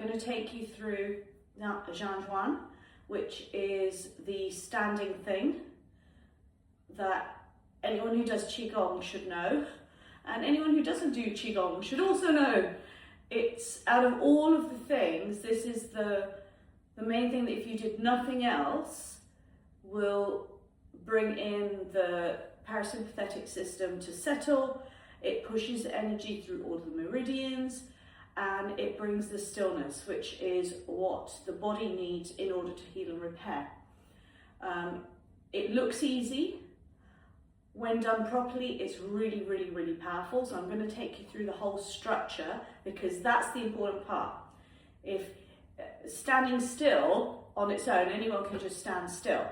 going to take you through Zhan Zhuang, which is the standing thing that anyone who does Qigong should know, and anyone who doesn't do Qigong should also know. It's, out of all of the things, this is the main thing that if you did nothing else will bring in the parasympathetic system to settle. It pushes energy through all the meridians, and it brings the stillness, which is what the body needs in order to heal and repair. It looks easy. When done properly, it's really, really, really powerful. So I'm going to take you through the whole structure, because that's the important part. If standing still on its own, anyone can just stand still,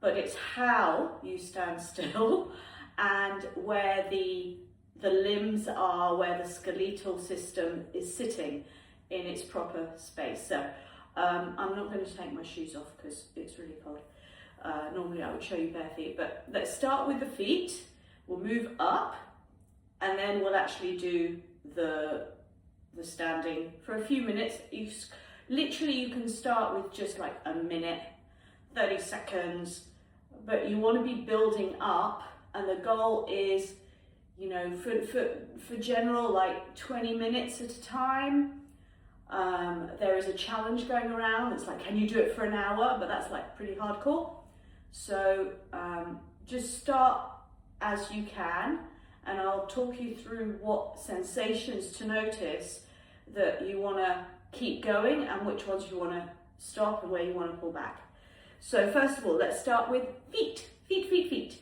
but it's how you stand still and where the limbs are, where the skeletal system is sitting in its proper space. So I'm not going to take my shoes off because it's really cold. Normally I would show you bare feet, but let's start with the feet. We'll move up, and then we'll actually do the standing for a few minutes. Literally you can start with just like a minute, 30 seconds, but you want to be building up, and the goal is, you know, for general, like 20 minutes at a time. There is a challenge going around. It's like, can you do it for an hour? But that's like pretty hardcore. So just start as you can, and I'll talk you through what sensations to notice that you want to keep going and which ones you want to stop and where you want to pull back. So first of all, let's start with feet. Feet.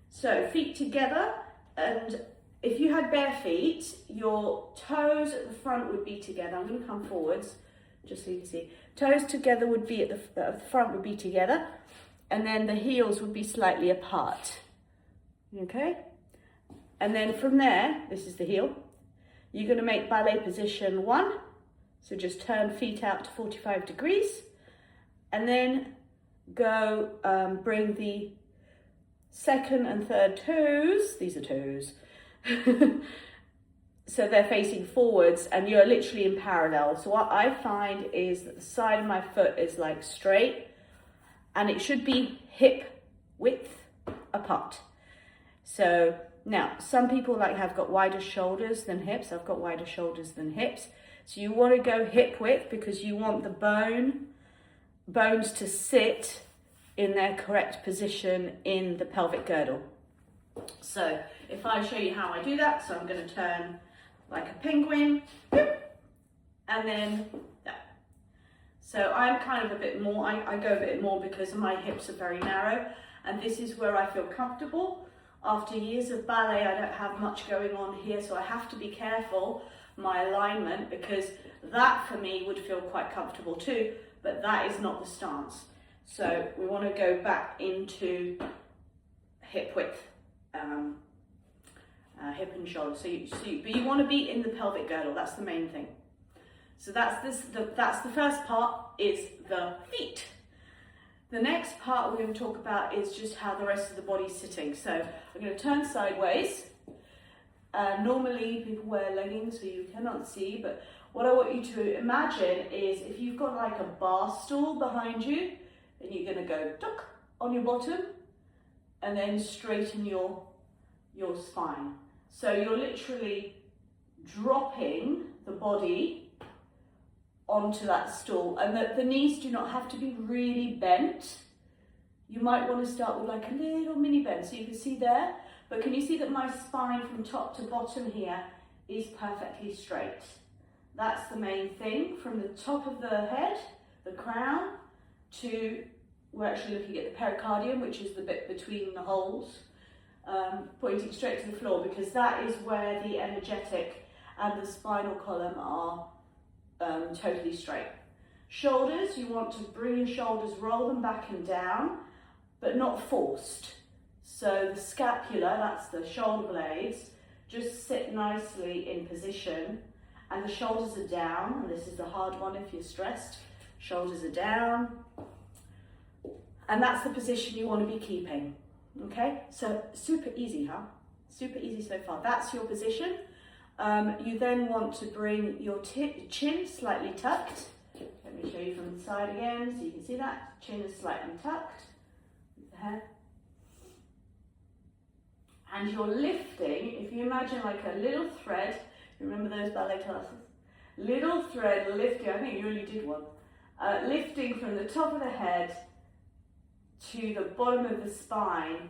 So feet together, and if you had bare feet, your toes at the front would be together. I'm going to come forwards just so you can see. Toes together would be at the front would be together, and then the heels would be slightly apart. Okay? And then from there, this is the heel. You're going to make ballet position 1. So just turn feet out to 45 degrees, and then go bring the second and third toes. These are toes. So they're facing forwards, and you're literally in parallel. So what I find is that the side of my foot is like straight, and it should be hip width apart. So now some people have got wider shoulders than hips. I've got wider shoulders than hips. So you want to go hip width because you want the bones to sit in their correct position in the pelvic girdle. So if I show you how I do that, so I'm going to turn like a penguin, and then that. So I'm kind of a bit more, I go a bit more because my hips are very narrow, and this is where I feel comfortable. After years of ballet, I don't have much going on here, so I have to be careful my alignment, because that for me would feel quite comfortable too, but that is not the stance. So we want to go back into hip width, hip and shoulder. But you want to be in the pelvic girdle. That's the main thing. So that's the first part, is the feet. The next part we're going to talk about is just how the rest of the body's sitting. So I'm going to turn sideways. Normally people wear leggings so you cannot see, but what I want you to imagine is if you've got like a bar stool behind you, and you're going to go tuck on your bottom and then straighten your spine. So you're literally dropping the body onto that stool, and the knees do not have to be really bent. You might want to start with like a little mini bend, so you can see there. But can you see that my spine from top to bottom here is perfectly straight? That's the main thing. From the top of the head, the crown, to, we're actually looking at the pericardium, which is the bit between the holes, pointing straight to the floor, because that is where the energetic and the spinal column are totally straight. Shoulders, you want to bring your shoulders, roll them back and down, but not forced. So the scapula, that's the shoulder blades, just sit nicely in position, and the shoulders are down, and this is the hard one if you're stressed. Shoulders are down, and that's the position you want to be keeping. Okay, so super easy, huh? Super easy so far. That's your position. You then want to bring your chin slightly tucked. Let me show you from the side again so you can see that. Chin is slightly tucked with the head. And you're lifting, if you imagine like a little thread, remember those ballet classes? Little thread lifting, I think you already did one. Lifting from the top of the head to the bottom of the spine,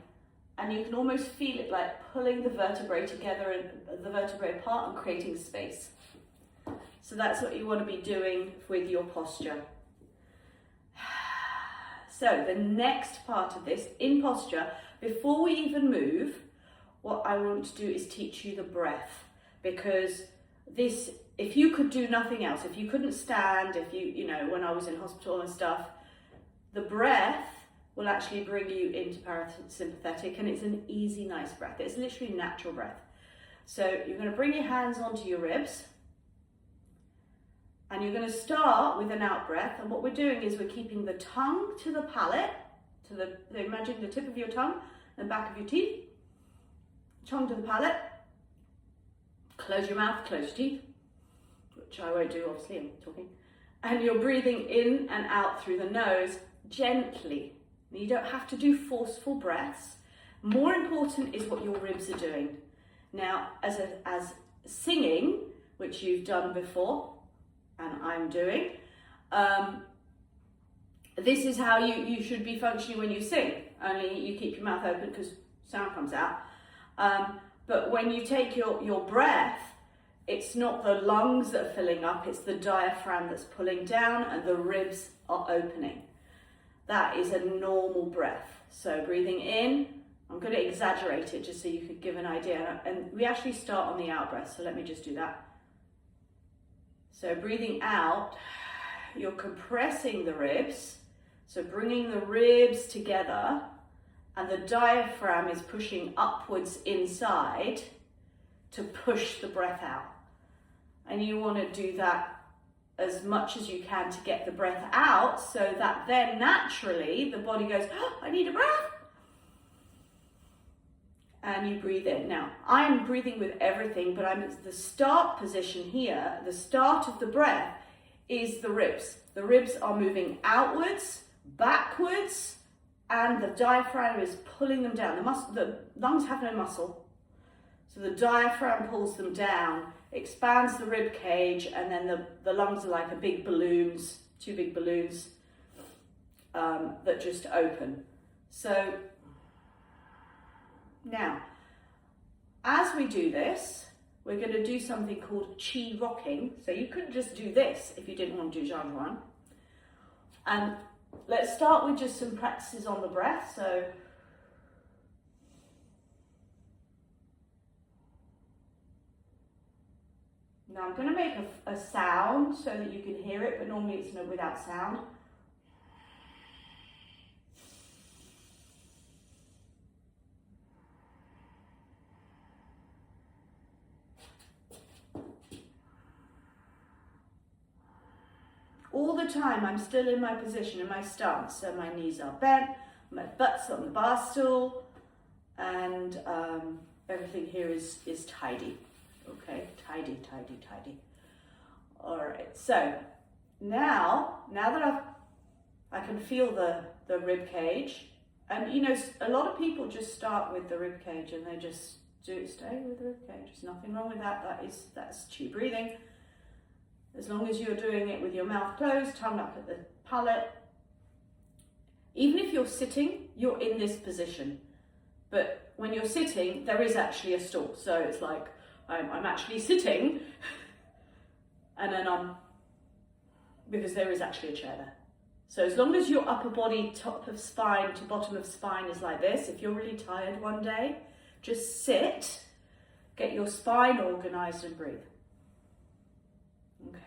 and you can almost feel it like pulling the vertebrae together and the vertebrae apart and creating space. So that's what you want to be doing with your posture. So the next part of this, in posture, before we even move, what I want to do is teach you the breath, because this, if you could do nothing else, if you couldn't stand, if you know, when I was in hospital and stuff, the breath will actually bring you into parasympathetic, and it's an easy, nice breath. It's literally natural breath. So you're going to bring your hands onto your ribs, and you're going to start with an out breath. And what we're doing is we're keeping the tongue to the palate, imagine the tip of your tongue and the back of your teeth. Tongue to the palate. Close your mouth, close your teeth, which I won't do, obviously, I'm talking. And you're breathing in and out through the nose gently. You don't have to do forceful breaths. More important is what your ribs are doing. Now, as singing, which you've done before, and I'm doing, this is how you should be functioning when you sing, only you keep your mouth open because sound comes out. But when you take your breath, it's not the lungs that are filling up, it's the diaphragm that's pulling down and the ribs are opening. That is a normal breath. So breathing in, I'm going to exaggerate it just so you could give an idea. And we actually start on the out breath, so let me just do that. So breathing out, you're compressing the ribs, so bringing the ribs together, and the diaphragm is pushing upwards inside to push the breath out. And you want to do that as much as you can to get the breath out, so that then naturally the body goes, oh, I need a breath. And you breathe in. Now, I'm breathing with everything, but I'm the start position here, the start of the breath is the ribs. The ribs are moving outwards, backwards, and the diaphragm is pulling them down. The lungs have no muscle, so the diaphragm pulls them down, expands the rib cage, and then the lungs are like two big balloons that just open. So now, as we do this, we're going to do something called Qi rocking. So you couldn't just do this if you didn't want to do Zhan Zhuang. And let's start with just some practices on the breath. So now I'm going to make a sound so that you can hear it, but normally it's without sound. All the time I'm still in my position, in my stance, so my knees are bent, my butt's on the bar stool, and everything here is tidy. Okay, tidy. All right, so now that I can feel the rib cage, and you know, a lot of people just start with the rib cage and they just stay with the rib cage. There's nothing wrong with that. That's Qi breathing. As long as you're doing it with your mouth closed, tongue up at the palate. Even if you're sitting, you're in this position. But when you're sitting, there is actually a stool. So it's like, I'm actually sitting, and then because there is actually a chair there. So as long as your upper body, top of spine to bottom of spine is like this, if you're really tired one day, just sit, get your spine organized and breathe. Okay.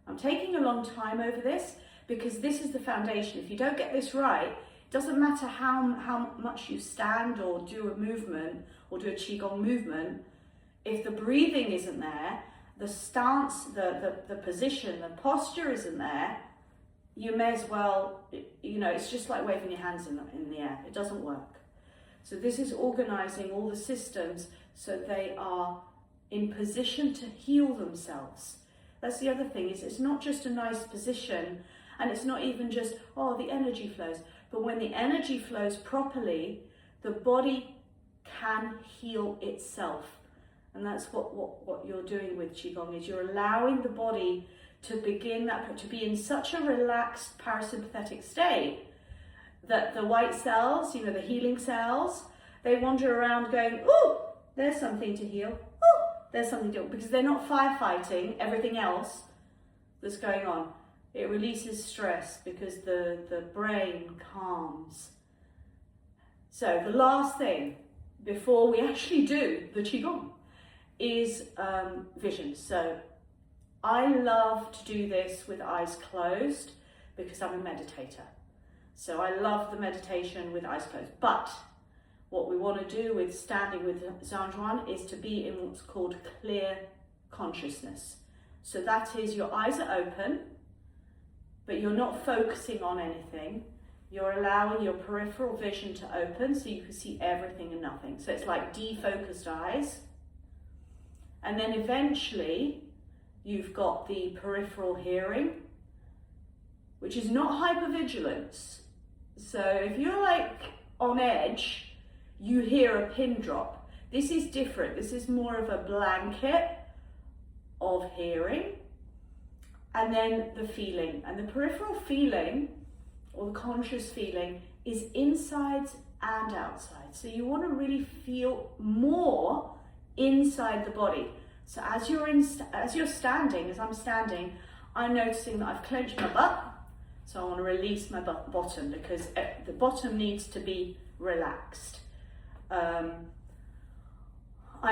I'm taking a long time over this because this is the foundation. If you don't get this right, it doesn't matter how much you stand or do a movement or do a Qigong movement, if the breathing isn't there, the stance, the position, the posture isn't there, you may as well, you know, it's just like waving your hands in the air. It doesn't work. So this is organizing all the systems so they are in position to heal themselves. That's the other thing, is it's not just a nice position, and it's not even just, oh, the energy flows. But when the energy flows properly, the body can heal itself. And that's what you're doing with Qigong, is you're allowing the body to begin to be in such a relaxed parasympathetic state that the white cells, you know, the healing cells, they wander around going, oh, there's something to heal. Oh, there's something to heal. Because they're not firefighting everything else that's going on. It releases stress because the brain calms. So the last thing before we actually do the Qigong is vision. So I love to do this with eyes closed because I'm a meditator. So I love the meditation with eyes closed. But what we want to do with standing with Zhan Zhuang is to be in what's called clear consciousness. So that is, your eyes are open, but you're not focusing on anything. You're allowing your peripheral vision to open so you can see everything and nothing. So it's like defocused eyes. And then eventually you've got the peripheral hearing, which is not hypervigilance. So if you're like on edge, you hear a pin drop. This is different. This is more of a blanket of hearing. And then the feeling. And the peripheral feeling, or the conscious feeling, is inside and outside. So you want to really feel more inside the body. So as you're standing, as I'm standing, I'm noticing that I've clenched my butt. So I want to release my bottom because the bottom needs to be relaxed. I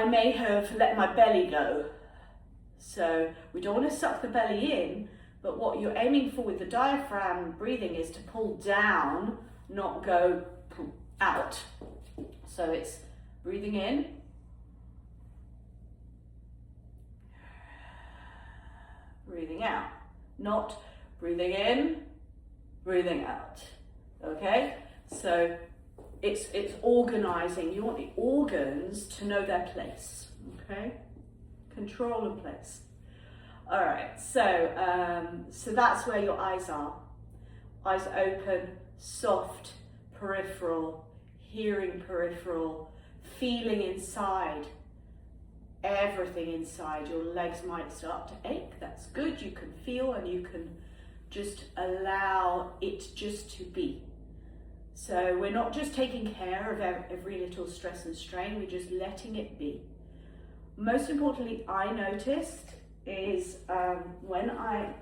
may have let my belly go. So we don't want to suck the belly in, but what you're aiming for with the diaphragm breathing is to pull down, not go out. So it's breathing in, breathing out, not breathing in, breathing out. Okay, so it's organizing. You want the organs to know their place. Okay, control and place. All right, so that's where your eyes are. Eyes open, soft, peripheral, hearing peripheral, feeling inside. Everything inside. Your legs might start to ache. That's good. You can feel and you can just allow it just to be. So we're not just taking care of every little stress and strain, we're just letting it be. Most importantly, I noticed is when I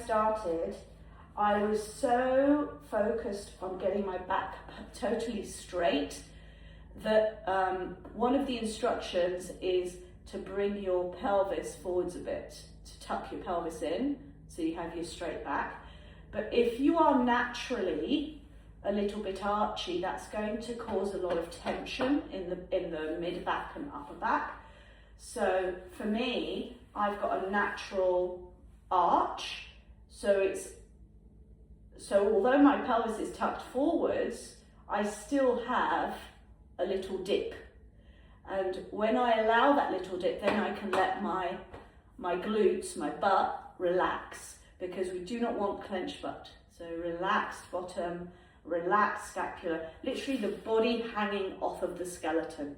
started, I was so focused on getting my back totally straight that one of the instructions is to bring your pelvis forwards a bit, to tuck your pelvis in so you have your straight back. But if you are naturally a little bit archy, that's going to cause a lot of tension in the mid back and upper back. So for me, I've got a natural arch, so although my pelvis is tucked forwards, I still have a little dip. And when I allow that little dip, then I can let my glutes, my butt, relax, because we do not want clenched butt. So relaxed bottom, relaxed scapula, literally the body hanging off of the skeleton.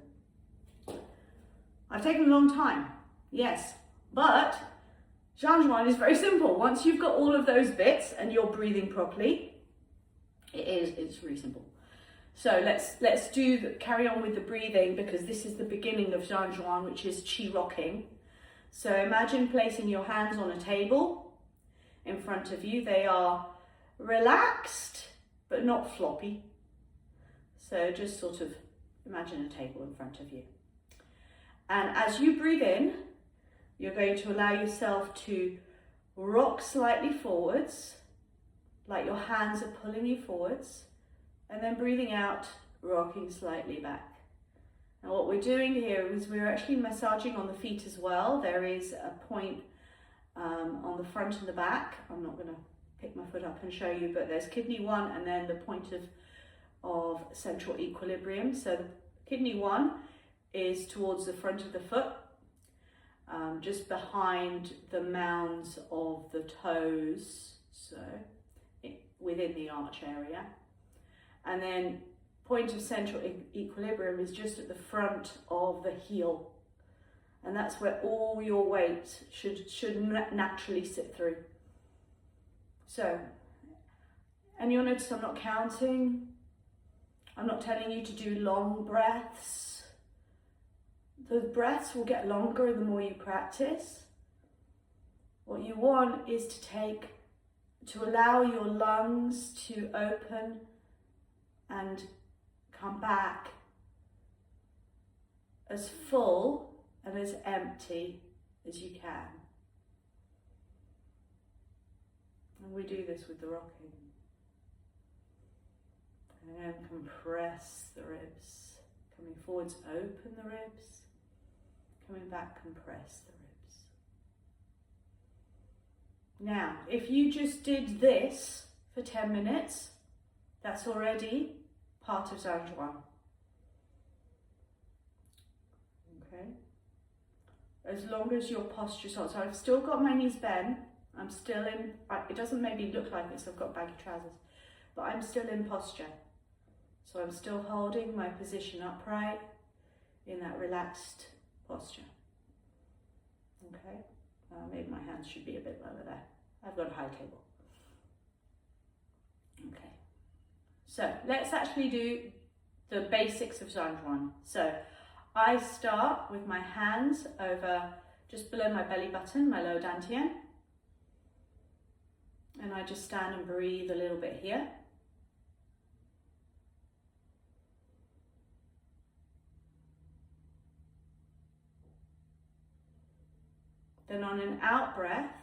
I've taken a long time, yes, but Zhan Zhuang is very simple. Once you've got all of those bits and you're breathing properly, it's really simple. So let's carry on with the breathing, because this is the beginning of Zhan Zhuang, which is Qi rocking. So imagine placing your hands on a table in front of you. They are relaxed, but not floppy. So just sort of imagine a table in front of you. And as you breathe in, you're going to allow yourself to rock slightly forwards, like your hands are pulling you forwards, and then breathing out, rocking slightly back. And what we're doing here is we're actually massaging on the feet as well. There is a point on the front and the back. I'm not going to pick my foot up and show you, but there's kidney 1 and then the point of central equilibrium. So the kidney 1 is towards the front of the foot, just behind the mounds of the toes, so within the arch area. And then point of central equilibrium is just at the front of the heel. And that's where all your weight should naturally sit through. So, and you'll notice I'm not counting. I'm not telling you to do long breaths. The breaths will get longer the more you practice. What you want is to allow your lungs to open and come back as full and as empty as you can. And we do this with the rocking. And compress the ribs. Coming forwards, open the ribs. Coming back, compress the ribs. Now, if you just did this for 10 minutes, that's already part of Zhan Zhuang. Okay? As long as your posture's on. So I've still got my knees bent. I'm still in, it doesn't maybe look like this, I've got baggy trousers, but I'm still in posture. So I'm still holding my position upright in that relaxed posture. Okay? Maybe my hands should be a bit lower there. I've got a high table. Okay. So let's actually do the basics of Zhan Zhuang. So I start with my hands over just below my belly button, my lower dantian. And I just stand and breathe a little bit here. Then on an out breath,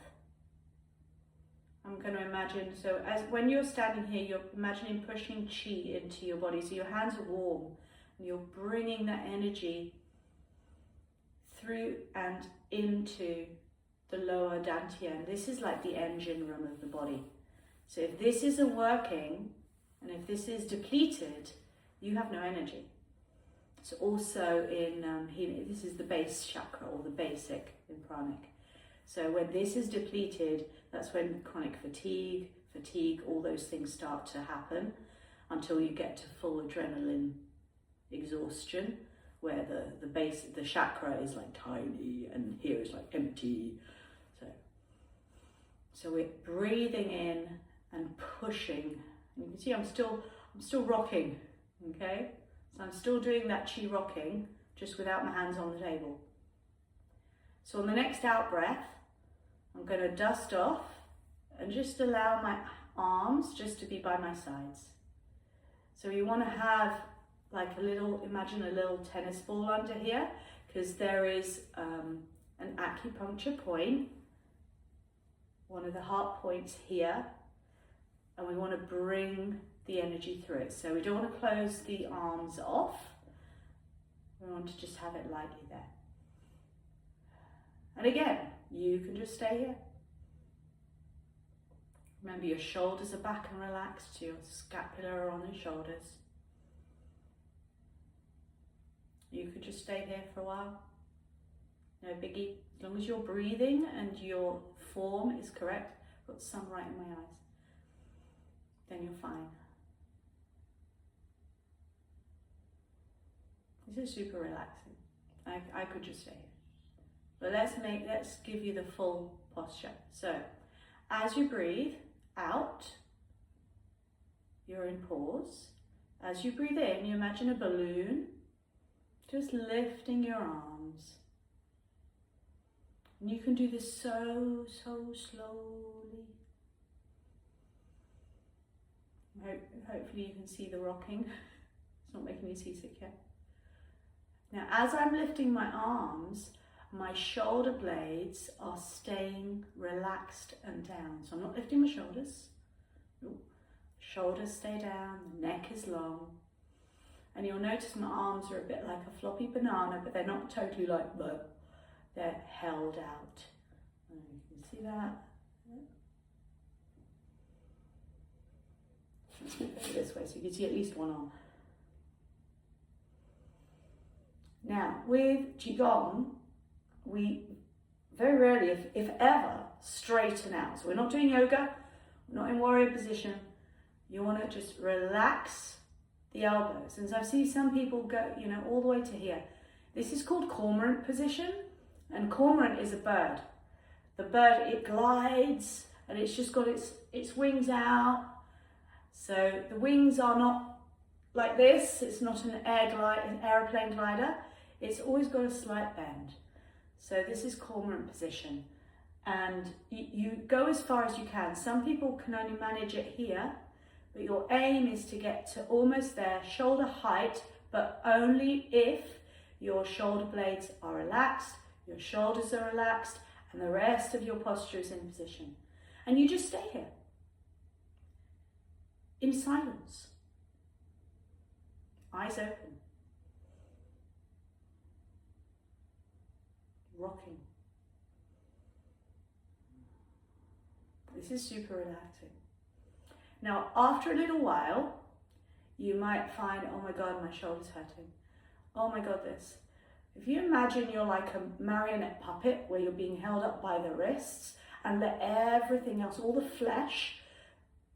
I'm going to imagine, so as when you're standing here, you're imagining pushing qi into your body. So your hands are warm and you're bringing that energy through and into the lower dantian. This is like the engine room of the body. So if this isn't working and if this is depleted, you have no energy. So also in healing, this is the base chakra or the basic in pranic. So when this is depleted, that's when chronic fatigue, all those things start to happen until you get to full adrenaline exhaustion, where the chakra is like tiny and here is like empty. So we're breathing in and pushing. And you can see I'm still rocking, okay? So I'm still doing that qi rocking, just without my hands on the table. So on the next out breath, I'm going to dust off and just allow my arms just to be by my sides. So you want to have like imagine a little tennis ball under here, because there is an acupuncture point, one of the heart points here, and we want to bring the energy through it. So we don't want to close the arms off. We want to just have it lightly there. And again, you can just stay here. Remember, your shoulders are back and relaxed, your scapula are on your shoulders. You could just stay here for a while. No biggie. As long as you're breathing and your form is correct. I've got some right in my eyes. Then you're fine. This is super relaxing. I could just stay here. But let's give you the full posture. So, as you breathe out, you're in pause. As you breathe in, you imagine a balloon, just lifting your arms. And you can do this so slowly. Hopefully you can see the rocking. It's not making me seasick yet. Now, as I'm lifting my arms, my shoulder blades are staying relaxed and down. So I'm not lifting my shoulders. Nope. Shoulders stay down, the neck is long. And you'll notice my arms are a bit like a floppy banana, but they're not totally like that. They're held out. And you can see that. Let's move it this way so you can see at least one arm. Now, with Qigong, we very rarely, if ever, straighten out. So we're not doing yoga, we're not in warrior position. You want to just relax the elbows. And so I've seen some people go, you know, all the way to here. This is called cormorant position, and cormorant is a bird. The bird, it glides, and it's just got its wings out. So the wings are not like this. It's not an airplane glider. It's always got a slight bend. So this is cormorant position. And you go as far as you can. Some people can only manage it here, but your aim is to get to almost there, shoulder height, but only if your shoulder blades are relaxed, your shoulders are relaxed, and the rest of your posture is in position. And you just stay here in silence, eyes open, rocking. This is super relaxing. Now, after a little while, you might find, oh my God, my shoulder's hurting. Oh my God, this. If you imagine you're like a marionette puppet where you're being held up by the wrists and let everything else, all the flesh,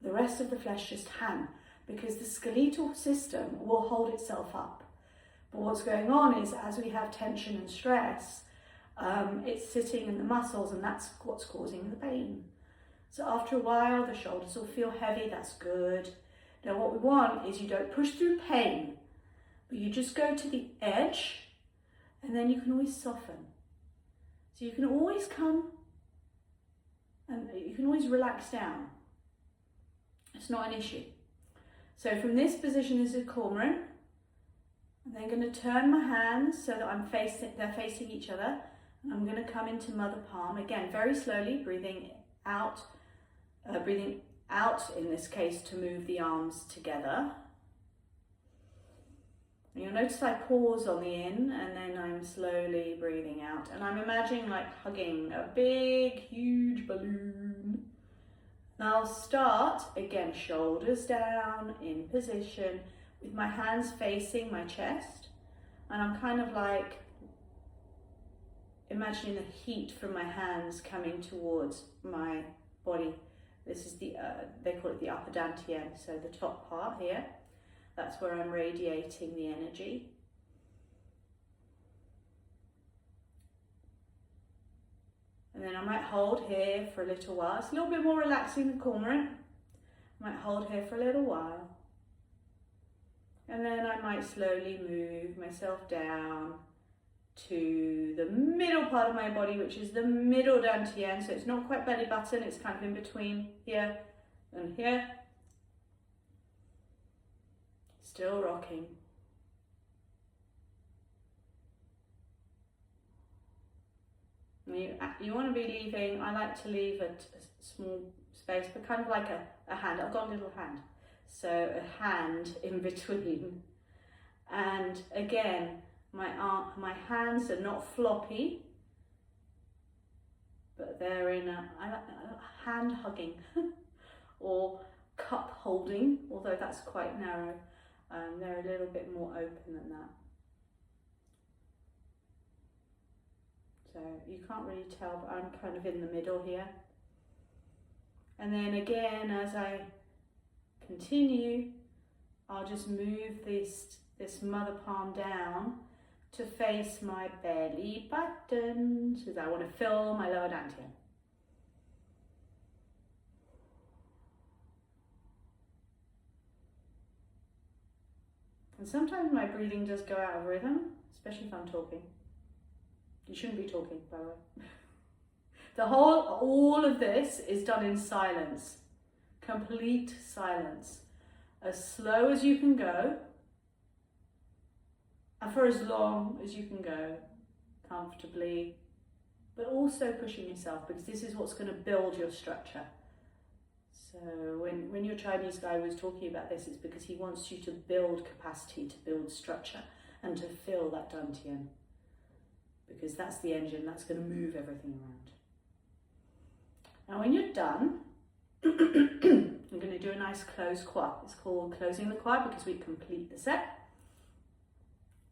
the rest of the flesh just hang, because the skeletal system will hold itself up. But what's going on is, as we have tension and stress, it's sitting in the muscles, and that's what's causing the pain. So after a while, the shoulders will feel heavy. That's good. Now what we want is you don't push through pain, but you just go to the edge, and then you can always soften. So you can always come and you can always relax down. It's not an issue. So from this position, this is cormorant. I'm then going to turn my hands so that they're facing each other. And I'm going to come into mother palm. Again, very slowly, breathing out in this case to move the arms together. And you'll notice I pause on the in, and then I'm slowly breathing out. And I'm imagining like hugging a big, huge balloon. And I'll start, again, shoulders down, in position, with my hands facing my chest. And I'm kind of like imagining the heat from my hands coming towards my body. This is the, they call it the upper dantian, so the top part here. That's where I'm radiating the energy. And then I might hold here for a little while. It's a little bit more relaxing than cormorant. I might hold here for a little while. And then I might slowly move myself down to the middle part of my body, which is the middle dantian. So it's not quite belly button, it's kind of in between here and here. Still rocking. You want to be leaving, I like to leave a small space, but kind of like a hand. I've got a little hand. So a hand in between. And again, my hands are not floppy, but they're in a hand hugging or cup holding, although that's quite narrow. They're a little bit more open than that. So you can't really tell, but I'm kind of in the middle here. And then again, as I continue, I'll just move this mother palm down to face my belly button, because I want to fill my lower dantian. And sometimes my breathing does go out of rhythm, especially if I'm talking. You shouldn't be talking, by the way. All of this is done in silence, complete silence, as slow as you can go, and for as long as you can go, comfortably, but also pushing yourself, because this is what's going to build your structure. So when your Chinese guy was talking about this, it's because he wants you to build capacity, to build structure, and to fill that dantian, because that's the engine that's going to move everything around. Now when you're done, I'm going to do a nice closed quad. It's called closing the quad because we complete the set.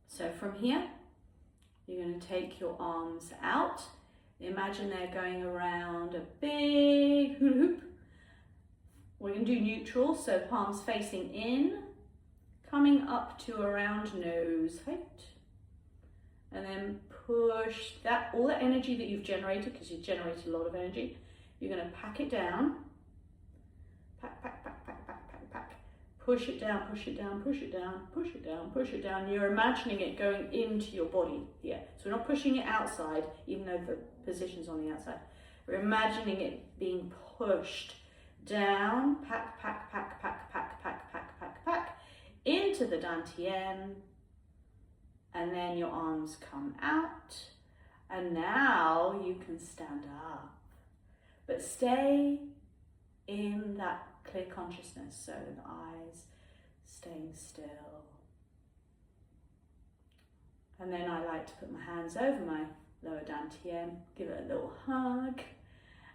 So from here, you're going to take your arms out Imagine they're going around a big hula hoop. We're going to do neutral, so palms facing in, coming up to around nose height, and then push that, all the energy that you've generated, because you've generated a lot of energy, you're going to pack it down, pack, pack, pack, pack, pack, pack, pack, push it down, push it down, push it down, push it down, push it down. You're imagining it going into your body here. So we're not pushing it outside, even though the position's on the outside. We're imagining it being pushed down, pack, pack, pack, pack, pack, pack, pack, pack, pack, into the dantian, and then your arms come out, and now you can stand up, but stay in that clear consciousness, so the eyes staying still. And then I like to put my hands over my lower dantian, give it a little hug,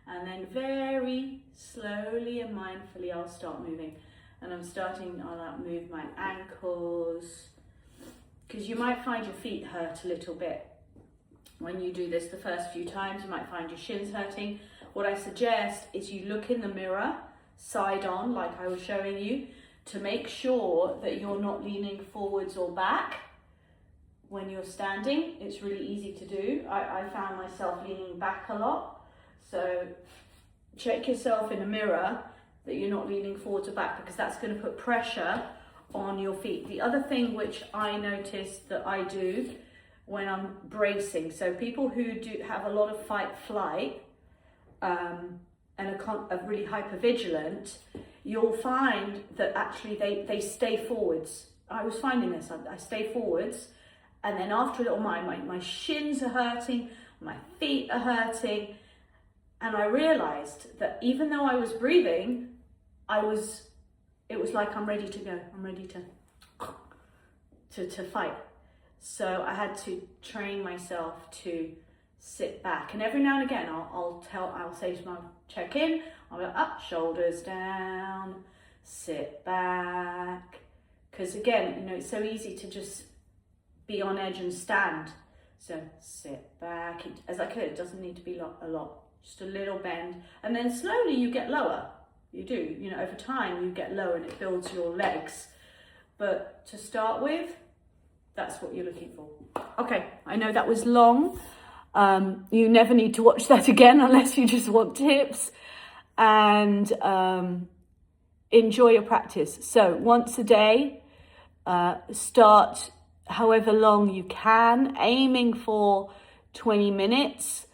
and then very slowly and mindfully I'll start moving. And I'll move my ankles, because you might find your feet hurt a little bit when you do this the first few times. You might find your shins hurting. What I suggest is you look in the mirror, side on, like I was showing you, to make sure that you're not leaning forwards or back when you're standing. It's really easy to do. I found myself leaning back a lot. So check yourself in the mirror that you're not leaning forwards or back, because that's going to put pressure on your feet. The other thing which I noticed that I do when I'm bracing, so people who do have a lot of fight flight and are really hypervigilant, you'll find that actually they stay forwards. I was finding this, I stay forwards, and then after a little while my shins are hurting, my feet are hurting, and I realized that even though I was breathing, it was like I'm ready to go. I'm ready to fight. So I had to train myself to sit back. And every now and again, I'll say to my check in, I'll go up, shoulders down, sit back. Because again, it's so easy to just be on edge and stand. So sit back. As I could, it doesn't need to be a lot. Just a little bend, and then slowly you get lower. You do, over time you get lower and it builds your legs. But to start with, that's what you're looking for. Okay, I know that was long. You never need to watch that again unless you just want tips. And enjoy your practice. So once a day, start however long you can, aiming for 20 minutes.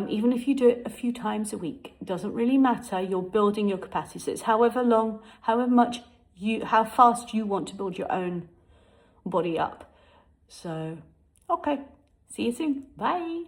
Even if you do it a few times a week, it doesn't really matter. You're building your capacity. So it's how fast you want to build your own body up. So, okay. See you soon. Bye.